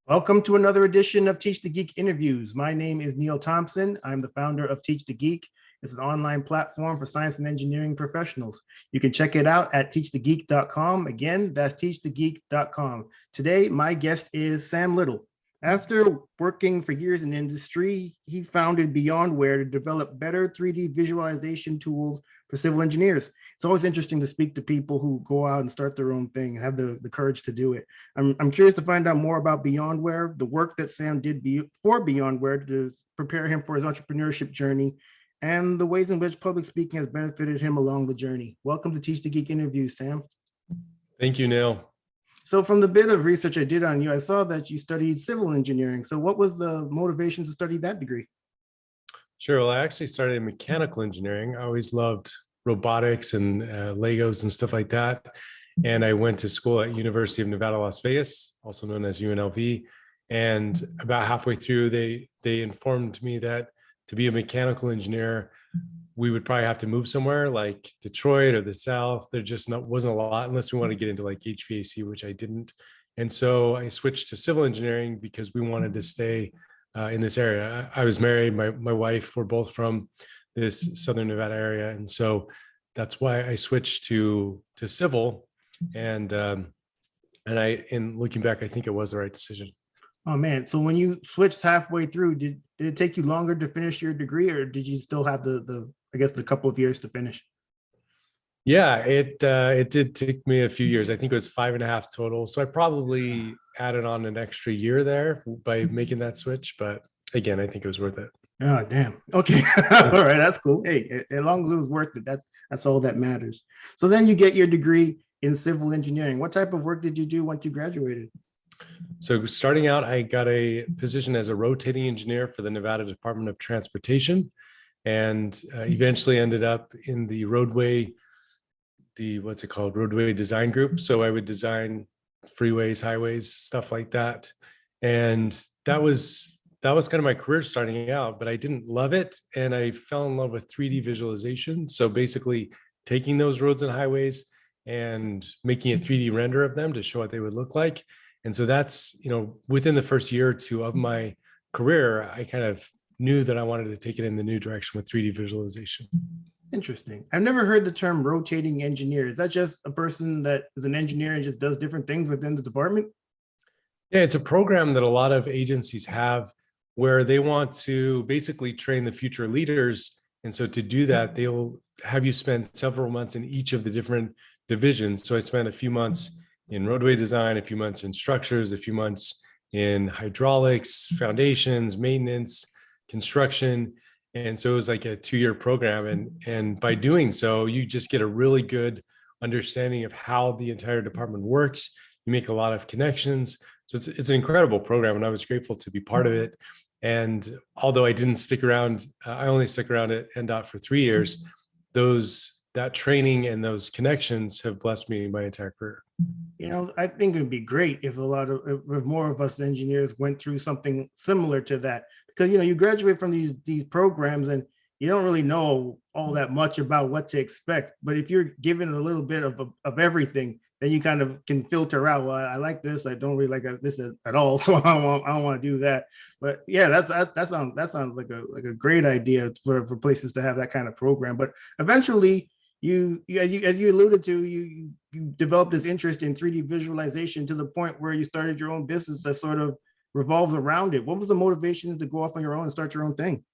Welcome to another edition of Teach the Geek interviews. My name is Neil Thompson. I'm the founder of Teach the Geek. It's an online platform for science and engineering professionals. You can check it out at teachthegeek.com. Again, that's teachthegeek.com. Today, my guest is Sam Lytle. After working for years in the industry, he founded Beyondware to develop better 3D visualization tools for civil engineers. It's always interesting to speak to people who go out and start their own thing and have the courage to do it. I'm curious to find out more about Beyondware, the work that Sam did for Beyondware to prepare him for his entrepreneurship journey, and the ways in which public speaking has benefited him along the journey. Welcome to Teach the Geek interview, Sam. Thank you, Neil. So from the bit of research I did on you, I saw that you studied civil engineering. So what was the motivation to study that degree? Sure. Well, I actually started in mechanical engineering. I always loved robotics and Legos and stuff like that. And I went to school at University of Nevada, Las Vegas, also known as UNLV. And about halfway through, they informed me that to be a mechanical engineer, we would probably have to move somewhere like Detroit or the South. There just wasn't a lot unless we want to get into like HVAC, which I didn't. And so I switched to civil engineering because we wanted to stay in this area. I was married. My wife, we're both from this Southern Nevada area. And so that's why I switched to civil. And in looking back, I think it was the right decision. Oh man. So when you switched halfway through, did it take you longer to finish your degree, or did you still have the couple of years to finish? Yeah, it did take me a few years. I think it was 5.5 total. So I probably added on an extra year there by making that switch. But again, I think it was worth it. Oh, damn. Okay. All right. That's cool. Hey, as long as it was worth it, that's all that matters. So then you get your degree in civil engineering. What type of work did you do once you graduated? So starting out, I got a position as a rotating engineer for the Nevada Department of Transportation, and eventually ended up in the roadway design group. So I would design freeways, highways, stuff like that. And that was kind of my career starting out, but I didn't love it. And I fell in love with 3D visualization. So basically taking those roads and highways and making a 3D render of them to show what they would look like. And so that's, within the first year or two of my career, I kind of knew that I wanted to take it in the new direction with 3D visualization. Interesting. I've never heard the term rotating engineer. Is that just a person that is an engineer and just does different things within the department? Yeah, it's a program that a lot of agencies have where they want to basically train the future leaders. And so to do that, they'll have you spend several months in each of the different divisions. So I spent a few months in roadway design, a few months in structures, a few months in hydraulics, foundations, maintenance, construction. And so it was like a 2-year program. And by doing so, you just get a really good understanding of how the entire department works. You make a lot of connections. So it's an incredible program, and I was grateful to be part of it. And although I didn't stick around, I only stuck around at NDOT for 3 years, that training and those connections have blessed me my entire career. I think it'd be great if if more of us engineers went through something similar to that, because you graduate from these programs and you don't really know all that much about what to expect. But if you're given a little bit of everything, then you kind of can filter out, well, I like this, I don't really like this at all, so I don't want to do that. But yeah, that sounds like a great idea for places to have that kind of program. But eventually, as you alluded to, you developed this interest in 3D visualization to the point where you started your own business that sort of revolves around it. What was the motivation to go off on your own and start your own thing?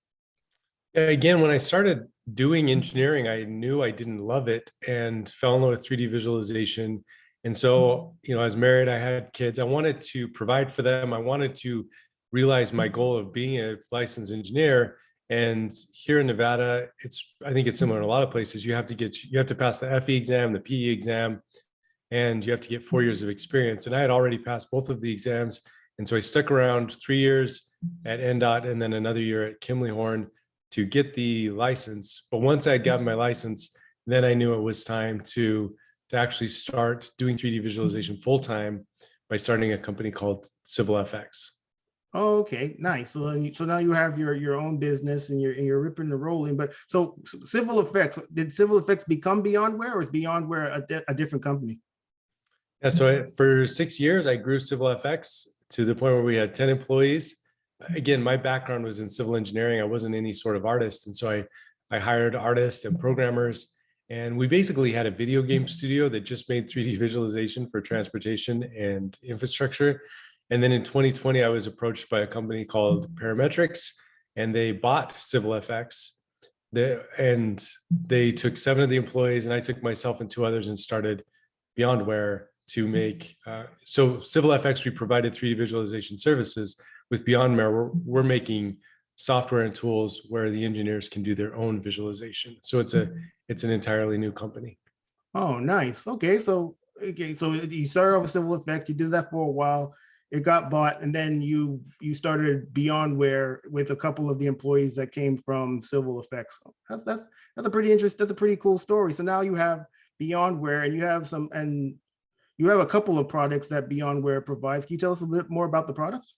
Again, when I started doing engineering, I knew I didn't love it and fell in love with 3D visualization. And so, I was married, I had kids, I wanted to provide for them. I wanted to realize my goal of being a licensed engineer. And here in Nevada, I think it's similar in a lot of places. You have to pass the FE exam, the PE exam, and you have to get 4 years of experience. And I had already passed both of the exams. And so I stuck around 3 years at NDOT and then another year at Kimley-Horn to get the license. But once I got my license, then I knew it was time to actually start doing 3D visualization full-time by starting a company called Civil FX. Oh, okay, nice. So now you have your own business and you're ripping and rolling. But so Civil Effects, did Civil Effects become Beyondware, or is Beyondware a different company? Yeah, so for 6 years, I grew Civil FX to the point where we had 10 employees. Again, my background was in civil engineering. I wasn't any sort of artist. And so I hired artists and programmers. And we basically had a video game studio that just made 3D visualization for transportation and infrastructure. And then in 2020, I was approached by a company called Parametrics, and they bought Civil FX. And they took 7 of the employees, and I took myself and 2 others and started Beyondware to make. So Civil FX, we provided 3D visualization services. With Beyondware, we're making software and tools where the engineers can do their own visualization. So it's an entirely new company. Oh, nice. Okay, so you started off with Civil Effects. You did that for a while. It got bought, and then you started Beyondware with a couple of the employees that came from Civil Effects. That's a pretty interesting. That's a pretty cool story. So now you have Beyondware, and you have a couple of products that Beyondware provides. Can you tell us a bit more about the products?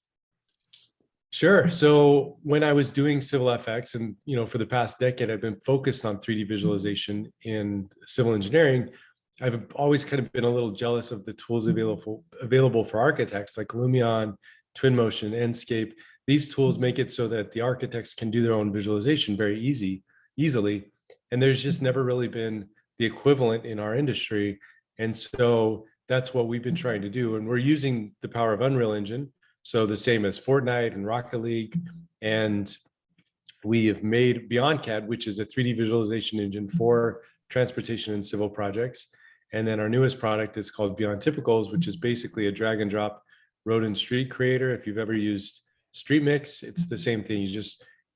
Sure. So when I was doing Civil FX, and for the past decade, I've been focused on 3D visualization in civil engineering. I've always kind of been a little jealous of the tools available for architects like Lumion, Twinmotion, Enscape. These tools make it so that the architects can do their own visualization very easily. And there's just never really been the equivalent in our industry. And so that's what we've been trying to do. And we're using the power of Unreal Engine. So the same as Fortnite and Rocket League. And we have made BeyondCAD, which is a 3D visualization engine for transportation and civil projects. And then our newest product is called Beyond Typicals, which is basically a drag and drop road and street creator. If you've ever used StreetMix, it's the same thing.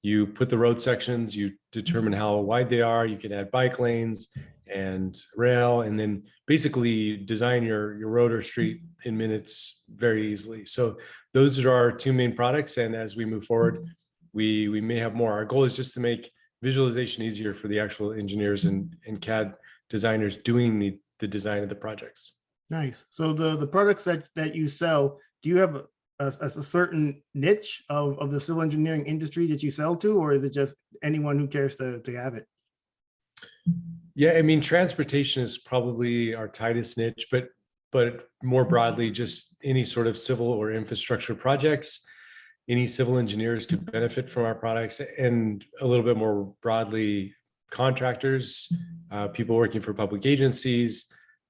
You put the road sections, you determine how wide they are. You can add bike lanes and rail, and then basically design your road or street in minutes very easily. So those are our 2 main products. And as we move forward, we may have more. Our goal is just to make visualization easier for the actual engineers and CAD designers doing the design of the projects. Nice. So the products that you sell, do you have a certain niche of the civil engineering industry that you sell to, or is it just anyone who cares to have it? Yeah, I mean, transportation is probably our tightest niche, but more broadly, just any sort of civil or infrastructure projects, any civil engineers could benefit from our products, and a little bit more broadly, contractors, people working for public agencies.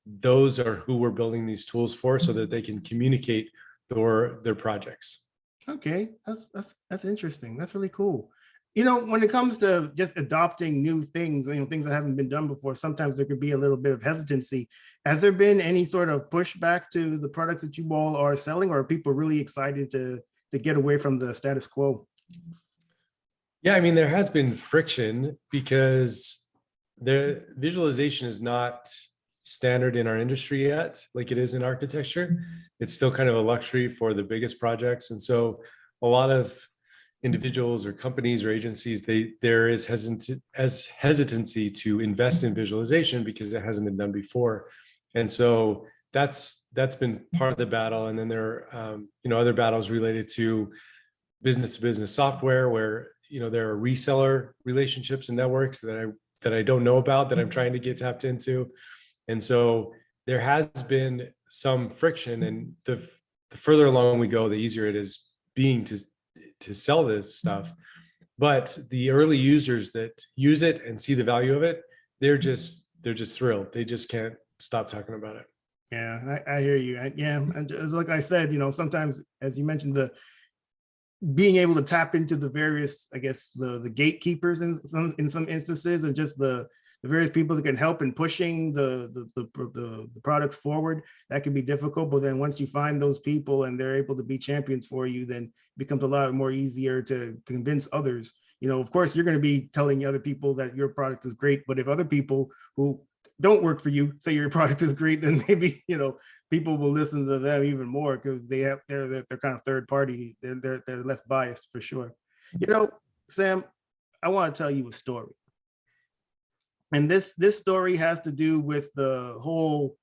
Those are who we're building these tools for, so that they can communicate their projects. Okay, that's interesting. That's really cool. When it comes to just adopting new things, things that haven't been done before, sometimes there could be a little bit of hesitancy. Has there been any sort of pushback to the products that you all are selling, or are people really excited to get away from the status quo? Yeah, I mean, there has been friction because the visualization is not standard in our industry yet, like it is in architecture. It's still kind of a luxury for the biggest projects. And so a lot of individuals or companies or agencies, there is hesitancy to invest in visualization because it hasn't been done before. And so that's been part of the battle. And then there are other battles related to business to business software, where there are reseller relationships and networks that I don't know about, that I'm trying to get tapped into. And so there has been some friction, and the further along we go, the easier it is being to sell this stuff. But the early users that use it and see the value of it, they're just thrilled. They just can't stop talking about it. Yeah, I hear you. And like I said, sometimes, as you mentioned, the being able to tap into the various, I guess, the gatekeepers in some instances, and just the various people that can help in pushing the products forward, that can be difficult. But then once you find those people and they're able to be champions for you, then it becomes a lot more easier to convince others. Of course, you're going to be telling other people that your product is great, but if other people who don't work for you say your product is great, then maybe people will listen to them even more, because they're kind of third party. They're less biased, for sure. Sam, I want to tell you a story. And this story has to do with the whole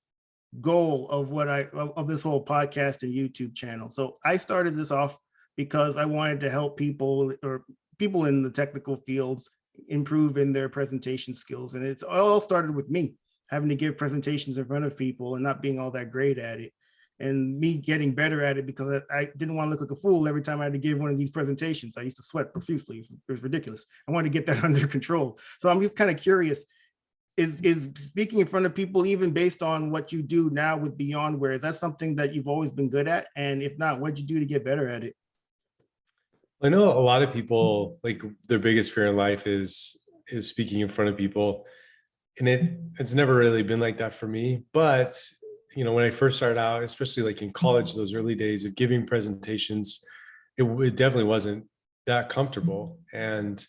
goal of this whole podcast and YouTube channel. So I started this off because I wanted to help people in the technical fields improve in their presentation skills. And it's all started with me having to give presentations in front of people and not being all that great at it. and me getting better at it because I didn't want to look like a fool every time I had to give one of these presentations. I used to sweat profusely. It was ridiculous. I wanted to get that under control. So I'm just kind of curious, is speaking in front of people, even based on what you do now with Beyondware, is that something that you've always been good at? And if not, what'd you do to get better at it? I know a lot of people, like, their biggest fear in life is speaking in front of people. And it's never really been like that for me. But, when I first started out, especially like in college, those early days of giving presentations, it definitely wasn't that comfortable. And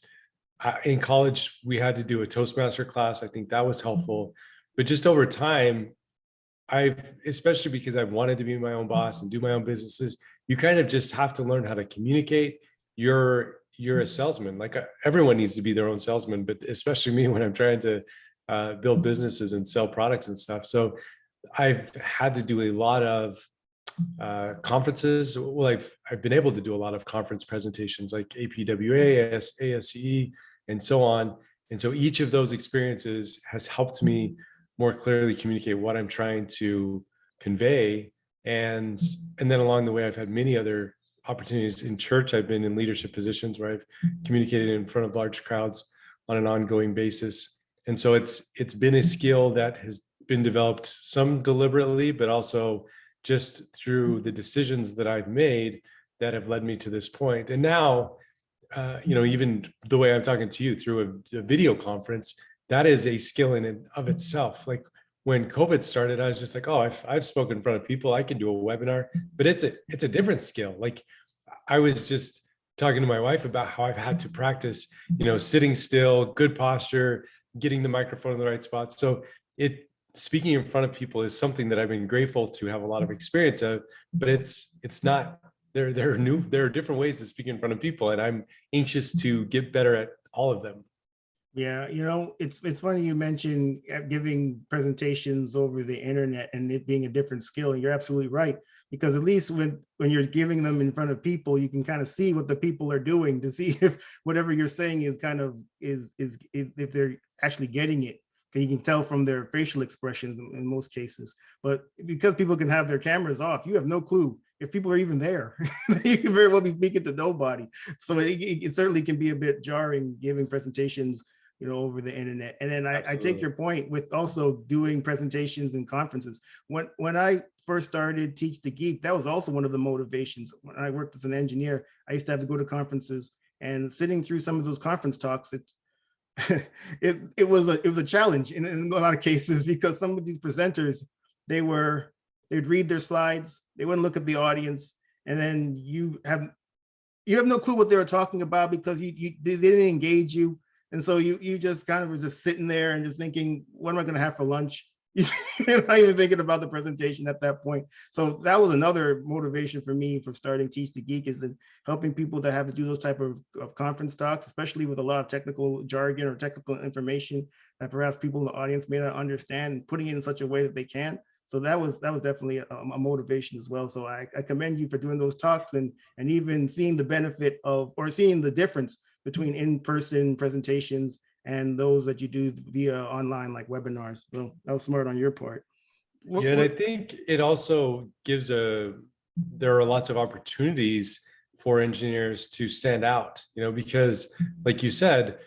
in college, we had to do a Toastmaster class. I think that was helpful. But just over time, especially because I wanted to be my own boss and do my own businesses, you kind of just have to learn how to communicate. You're a salesman. Like, everyone needs to be their own salesman, but especially me when I'm trying to build businesses and sell products and stuff. So I've had to do a lot of conferences. Well, I've been able to do a lot of conference presentations like APWA, ASCE, and so on. And so each of those experiences has helped me more clearly communicate what I'm trying to convey. And then along the way, I've had many other opportunities in church. I've been in leadership positions where I've communicated in front of large crowds on an ongoing basis. And so it's been a skill that has been developed, some deliberately, but also just through the decisions that I've made that have led me to this point. And now, even the way I'm talking to you through a video conference, that is a skill in and of itself. Like, when COVID started, I was just like, oh, I've spoken in front of people, I can do a webinar, but it's a different skill. Like, I was just talking to my wife about how I've had to practice, sitting still, good posture, getting the microphone in the right spot. So speaking in front of people is something that I've been grateful to have a lot of experience of, but it's not, there are different ways to speak in front of people, and I'm anxious to get better at all of them. Yeah, it's funny you mentioned giving presentations over the internet and it being a different skill. And you're absolutely right, because at least when you're giving them in front of people, you can kind of see what the people are doing to see if whatever you're saying is kind of is if they're actually getting it. You can tell from their facial expressions in most cases. But because people can have their cameras off, you have no clue if people are even there. You can very well be speaking to nobody. So it certainly can be a bit jarring giving presentations over the internet. And then I take your point with also doing presentations and conferences. When I first started Teach the Geek, that was also one of the motivations. When I worked as an engineer, I used to have to go to conferences, and sitting through some of those conference talks, it was a challenge in a lot of cases, because some of these presenters, they'd read their slides, they wouldn't look at the audience, and then you have no clue what they were talking about because they didn't engage you. And so you just kind of were just sitting there and just thinking, what am I going to have for lunch? You're not even thinking about the presentation at that point. So that was another motivation for me for starting Teach the Geek, is in helping people that have to do those type of conference talks, especially with a lot of technical jargon or technical information that perhaps people in the audience may not understand, and putting it in such a way that they can. So that was definitely a motivation as well. So I commend you for doing those talks and even seeing the benefit of, or seeing the difference between in-person presentations and those that you do via online, like webinars. So that was smart on your part. Yeah, and I think it also gives there are lots of opportunities for engineers to stand out, because like you said,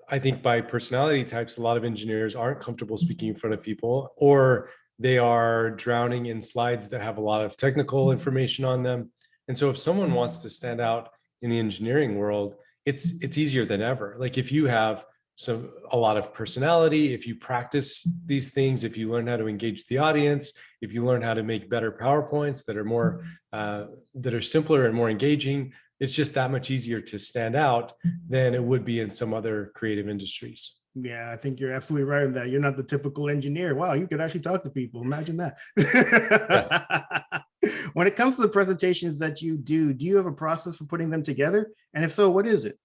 I think by personality types, a lot of engineers aren't comfortable speaking in front of people, or they are drowning in slides that have a lot of technical information on them. And so if someone wants to stand out in the engineering world, it's easier than ever. Like, if you have a lot of personality, if you practice these things, if you learn how to engage the audience, if you learn how to make better PowerPoints that are more that are simpler and more engaging, it's just that much easier to stand out than it would be in some other creative industries. Yeah, I think you're absolutely right on that. You're not the typical engineer. Wow, you could actually talk to people. Imagine that. When it comes to the presentations that you do you have a process for putting them together? And if so, what is it?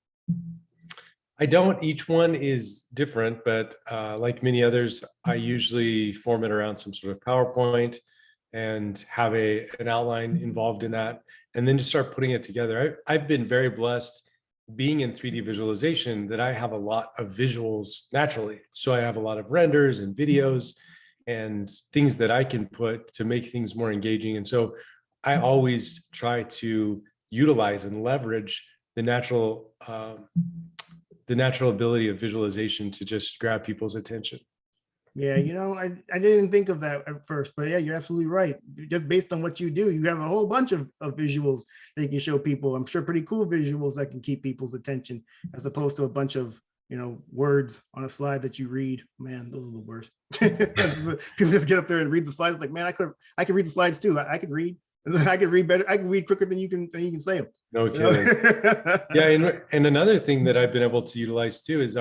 I don't. Each one is different, but like many others, I usually form it around some sort of PowerPoint and have an outline involved in that, and then just start putting it together. I've been very blessed being in 3D visualization that I have a lot of visuals naturally. So I have a lot of renders and videos. and things that I can put to make things more engaging. And so I always try to utilize and leverage the natural ability of visualization to just grab people's attention. Yeah, I didn't think of that at first, but yeah, you're absolutely right. Just based on what you do, you have a whole bunch of visuals that you can show people. I'm sure pretty cool visuals that can keep people's attention, as opposed to a bunch of words on a slide that you read. Man, those are the worst. People just get up there and read the slides. Like, man, I could read the slides too. I could read. I could read better. I can read quicker than you can say them. No kidding. Yeah, and another thing that I've been able to utilize too is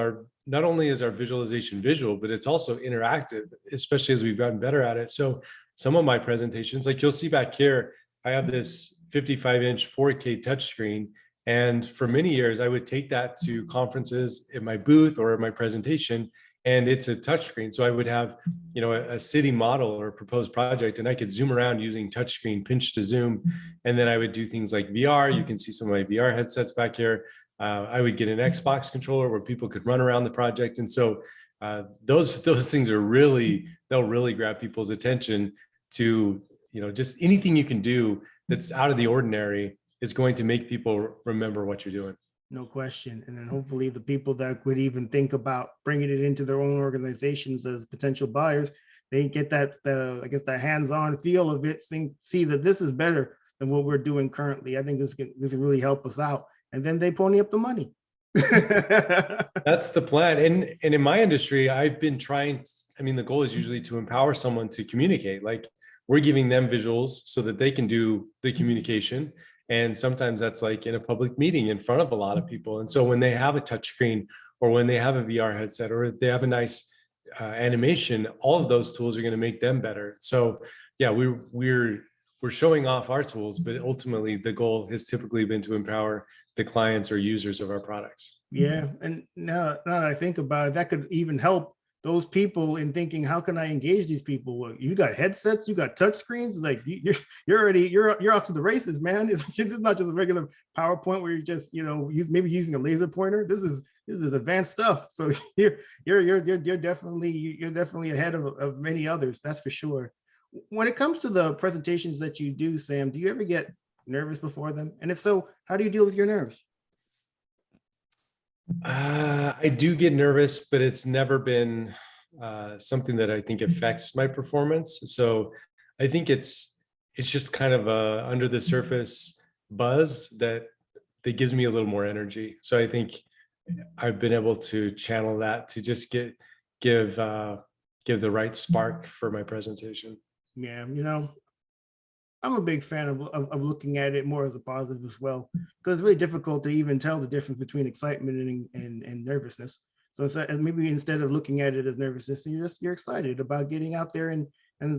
not only is our visualization visual, but it's also interactive, especially as we've gotten better at it. So some of my presentations, like you'll see back here, I have this 55-inch 4K touchscreen. And for many years, I would take that to conferences in my booth or in my presentation, and it's a touchscreen. So I would have, a city model or a proposed project, and I could zoom around using touchscreen, pinch to zoom. And then I would do things like VR. You can see some of my VR headsets back here. I would get an Xbox controller where people could run around the project. And so those things they'll really grab people's attention to, just anything you can do that's out of the ordinary is going to make people remember what you're doing. No question. And then hopefully the people that would even think about bringing it into their own organizations as potential buyers, they get that, the hands-on feel of it, see that this is better than what we're doing currently. I think this can really help us out. And then they pony up the money. That's the plan. And in my industry, I've been trying, the goal is usually to empower someone to communicate. Like, we're giving them visuals so that they can do the communication. And sometimes that's like in a public meeting in front of a lot of people. And so when they have a touch screen, or when they have a VR headset, or they have a nice animation, all of those tools are going to make them better. So yeah, we're showing off our tools, but ultimately the goal has typically been to empower the clients or users of our products. Yeah. And now that I think about it, that could even help those people in thinking, how can I engage these people? Well, you got headsets, you got touch screens, like you're off to the races, man. It's not just a regular PowerPoint where you're just, maybe using a laser pointer. This is advanced stuff. So you're definitely ahead of many others. That's for sure. When it comes to the presentations that you do, Sam, do you ever get nervous before them? And if so, how do you deal with your nerves? I do get nervous, but it's never been something that I think affects my performance. So I think it's just kind of a under the surface buzz that gives me a little more energy. So I think I've been able to channel that to just give the right spark for my presentation. Yeah, I'm a big fan of looking at it more as a positive as well, because it's really difficult to even tell the difference between excitement and nervousness. So it's maybe instead of looking at it as nervousness, you're excited about getting out there and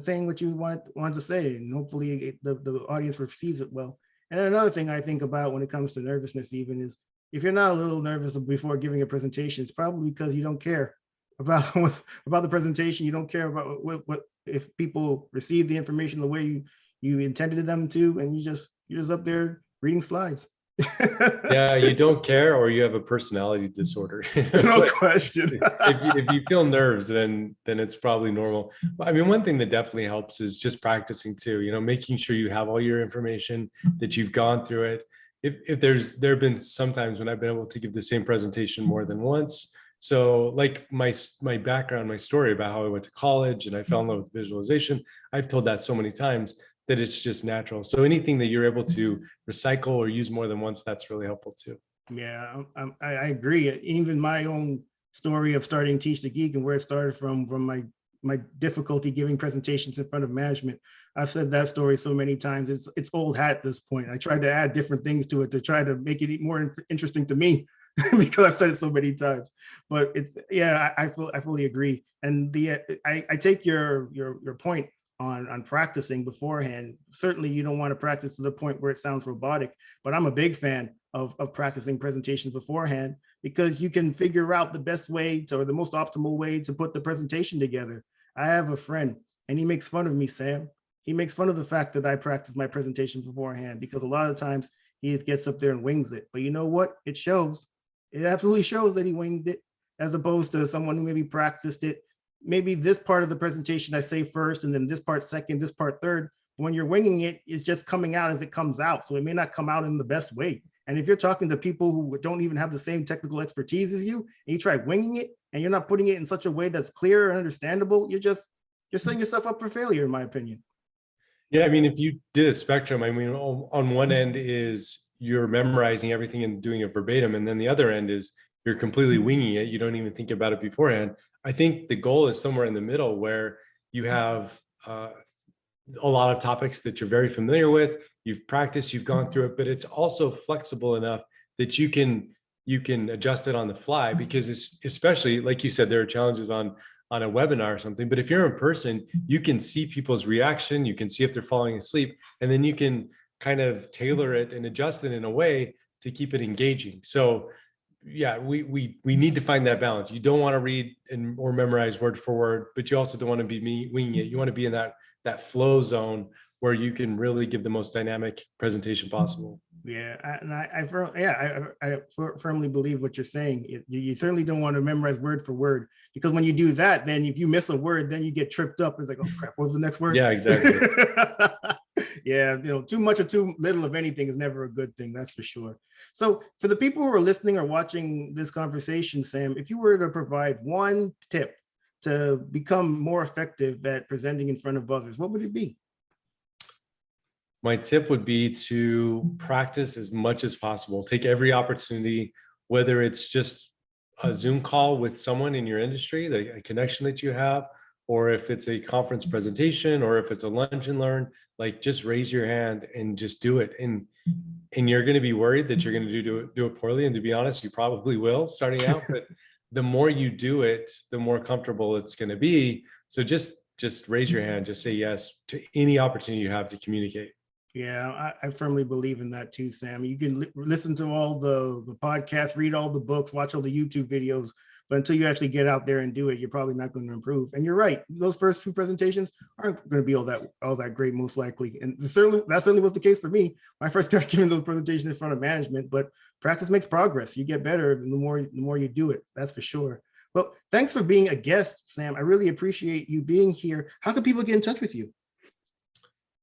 saying what you want to say, and hopefully the audience receives it well. And another thing I think about when it comes to nervousness even is, if you're not a little nervous before giving a presentation, it's probably because you don't care about the presentation. You don't care about what if people receive the information the way you intended them to, and you're just up there reading slides. Yeah, you don't care, or you have a personality disorder. No question. if you feel nerves, then it's probably normal. One thing that definitely helps is just practicing too, making sure you have all your information, that you've gone through it. If there have been some times when I've been able to give the same presentation more than once. So like my background, my story about how I went to college and I fell in love with visualization, I've told that so many times that it's just natural. So anything that you're able to recycle or use more than once, that's really helpful too. Yeah, I agree. Even my own story of starting Teach the Geek and where it started from my difficulty giving presentations in front of management. I've said that story so many times. It's old hat at this point. I tried to add different things to it to try to make it more interesting to me because I've said it so many times. But I fully agree. And I take your point on practicing beforehand. Certainly you don't want to practice to the point where it sounds robotic, but I'm a big fan of practicing presentations beforehand, because you can figure out the best way or the most optimal way to put the presentation together. I have a friend and he makes fun of me, Sam. He makes fun of the fact that I practice my presentation beforehand, because a lot of times he just gets up there and wings it. But you know what? It shows. It absolutely shows that he winged it, as opposed to someone who maybe practiced it maybe this part of the presentation I say first, and then this part second, this part third. When you're winging it, it's just coming out as it comes out. So it may not come out in the best way. And if you're talking to people who don't even have the same technical expertise as you, and you try winging it, and you're not putting it in such a way that's clear and understandable, you're setting yourself up for failure, in my opinion. Yeah, I mean, if you did a spectrum, I mean, on one end is you're memorizing everything and doing it verbatim, and then the other end is you're completely winging it. You don't even think about it beforehand. I think the goal is somewhere in the middle where you have a lot of topics that you're very familiar with, you've practiced, you've gone through it, but it's also flexible enough that you can adjust it on the fly, because it's, especially like you said, there are challenges on a webinar or something, but if you're in person, you can see people's reaction, you can see if they're falling asleep, and then you can kind of tailor it and adjust it in a way to keep it engaging. So yeah, we need to find that balance. You don't want to read or memorize word for word, but you also don't want to be winging it. You want to be in that flow zone where you can really give the most dynamic presentation possible. Yeah, I firmly believe what you're saying. You certainly don't want to memorize word for word, because when you do that, then if you miss a word, then you get tripped up. It's like, oh crap, what was the next word? Yeah, exactly. Yeah, too much or too little of anything is never a good thing, that's for sure. So for the people who are listening or watching this conversation, Sam, if you were to provide one tip to become more effective at presenting in front of others, what would it be? My tip would be to practice as much as possible. Take every opportunity, whether it's just a Zoom call with someone in your industry, a connection that you have, or if it's a conference presentation, or if it's a lunch and learn, like just raise your hand and just do it. And you're going to be worried that you're going to do it poorly. And to be honest, you probably will starting out, but the more you do it, the more comfortable it's going to be. So just raise your hand, just say yes to any opportunity you have to communicate. Yeah, I firmly believe in that too, Sam. You can listen to all the podcasts, read all the books, watch all the YouTube videos, but until you actually get out there and do it, you're probably not going to improve. And you're right; those first few presentations aren't going to be all that great, most likely. And that certainly was the case for me when I first started giving those presentations in front of management. But practice makes progress. You get better the more you do it. That's for sure. Well, thanks for being a guest, Sam. I really appreciate you being here. How can people get in touch with you?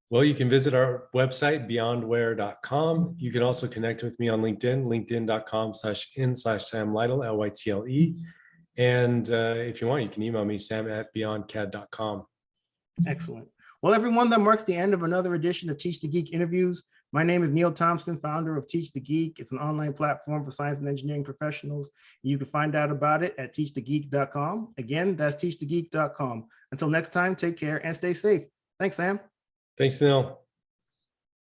Well, you can visit our website, beyondware.com. You can also connect with me on LinkedIn, linkedin.com/in/Sam Lytle, Lytle. And if you want, you can email me, sam@beyondcad.com. Excellent. Well, everyone, that marks the end of another edition of Teach the Geek interviews. My name is Neil Thompson, founder of Teach the Geek. It's an online platform for science and engineering professionals. You can find out about it at teachthegeek.com. Again, that's teachthegeek.com. Until next time, take care and stay safe. Thanks, Sam. Thanks, Neil.